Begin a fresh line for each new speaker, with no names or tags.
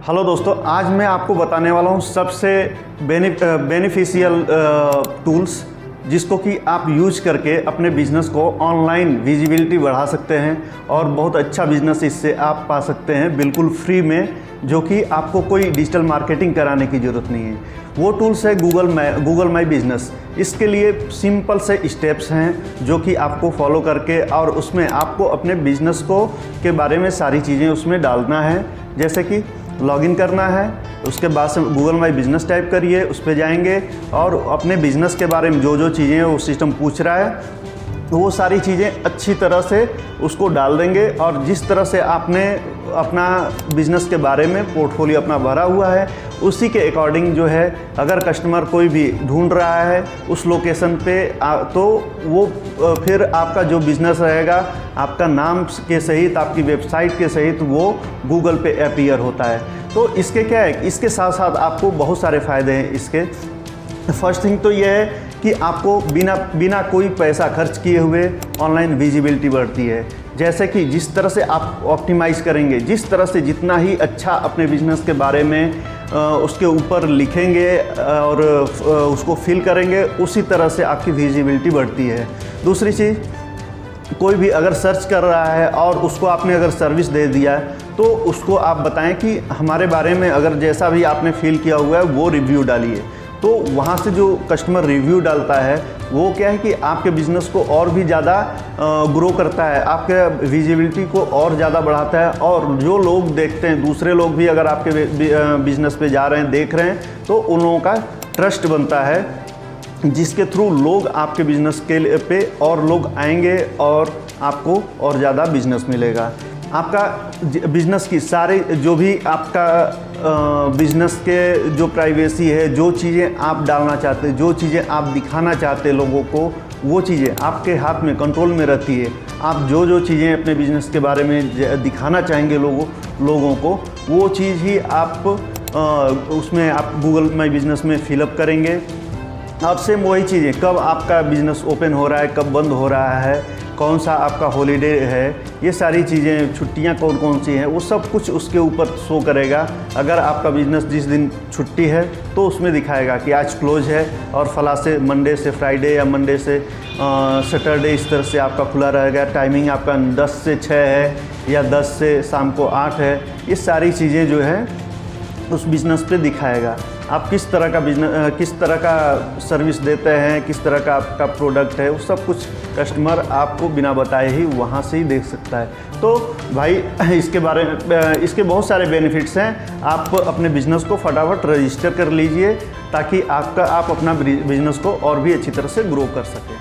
Hello दोस्तों, आज मैं आपको बताने वाला हूँ सबसे बेनिफिशियल टूल्स जिसको कि आप यूज करके अपने बिज़नेस को ऑनलाइन विजिबिलिटी बढ़ा सकते हैं और बहुत अच्छा बिज़नेस इससे आप पा सकते हैं बिल्कुल फ्री में, जो कि आपको कोई डिजिटल मार्केटिंग कराने की ज़रूरत नहीं है। वो टूल्स है गूगल माई बिज़नेस। इसके लिए सिंपल से स्टेप्स हैं जो कि आपको फॉलो करके और उसमें आपको अपने बिज़नेस को के बारे में सारी चीज़ें उसमें डालना है। जैसे कि लॉगिन करना है, उसके बाद से गूगल माई बिज़नेस टाइप करिए, उस पर जाएंगे और अपने बिज़नेस के बारे में जो जो चीज़ें वो सिस्टम पूछ रहा है वो सारी चीज़ें अच्छी तरह से उसको डाल देंगे। और जिस तरह से आपने अपना बिज़नेस के बारे में पोर्टफोलियो अपना भरा हुआ है उसी के अकॉर्डिंग जो है, अगर कस्टमर कोई भी ढूंढ रहा है उस लोकेशन पे तो वो फिर आपका जो बिज़नेस रहेगा आपका नाम के सहित, आपकी वेबसाइट के सहित वो गूगल पे अपीयर होता है। तो इसके क्या है, इसके साथ साथ आपको बहुत सारे फ़ायदे हैं इसके। फर्स्ट थिंग तो ये है कि आपको बिना कोई पैसा खर्च किए हुए ऑनलाइन विजिबिलिटी बढ़ती है। जैसे कि जिस तरह से आप ऑप्टिमाइज़ करेंगे, जिस तरह से जितना ही अच्छा अपने बिज़नेस के बारे में उसके ऊपर लिखेंगे और उसको फिल करेंगे, उसी तरह से आपकी विजिबिलिटी बढ़ती है। दूसरी चीज़, कोई भी अगर सर्च कर रहा है और उसको आपने अगर सर्विस दे दिया है तो उसको आप बताएं कि हमारे बारे में अगर जैसा भी आपने फील किया हुआ है वो रिव्यू डालिए। तो वहाँ से जो कस्टमर रिव्यू डालता है वो क्या है कि आपके बिज़नेस को और भी ज़्यादा ग्रो करता है, आपके विजिबिलिटी को और ज़्यादा बढ़ाता है। और जो लोग देखते हैं, दूसरे लोग भी अगर आपके बिज़नेस पे जा रहे हैं, देख रहे हैं, तो उन लोगों का ट्रस्ट बनता है, जिसके थ्रू लोग आपके बिज़नेस के पे और लोग आएंगे और आपको और ज़्यादा बिज़नेस मिलेगा। आपका बिज़नेस की सारे जो भी आपका बिज़नेस के जो प्राइवेसी है, जो चीज़ें आप डालना चाहते हैं, जो चीज़ें आप दिखाना चाहते हैं लोगों को, वो चीज़ें आपके हाथ में कंट्रोल में रहती है। आप जो चीज़ें अपने बिज़नेस के बारे में दिखाना चाहेंगे लोगों को, वो चीज़ ही आप उसमें आप गूगल माई बिज़नेस में फिलअप करेंगे। अब सेम वही चीज़ें, कब आपका बिज़नेस ओपन हो रहा है, कब बंद हो रहा है, कौन सा आपका हॉलीडे है, ये सारी चीज़ें, छुट्टियां कौन कौन सी हैं, वो सब कुछ उसके ऊपर शो करेगा। अगर आपका बिज़नेस जिस दिन छुट्टी है तो उसमें दिखाएगा कि आज क्लोज है और फला से मंडे से फ्राइडे या मंडे से सैटरडे इस तरह से आपका खुला रहेगा। टाइमिंग आपका 10 से 6 है या 10 से शाम को 8 है। ये सारी चीज़ें जो है उस बिज़नेस पे दिखाएगा। आप किस तरह का बिज़नेस, किस तरह का सर्विस देते हैं, किस तरह का आपका प्रोडक्ट है, वो सब कुछ कस्टमर आपको बिना बताए ही वहाँ से ही देख सकता है। तो भाई इसके बारे में, इसके बहुत सारे बेनिफिट्स हैं। आप अपने बिज़नेस को फटाफट रजिस्टर कर लीजिए ताकि आप अपना बिज़नेस को और भी अच्छी तरह से ग्रो कर सकें।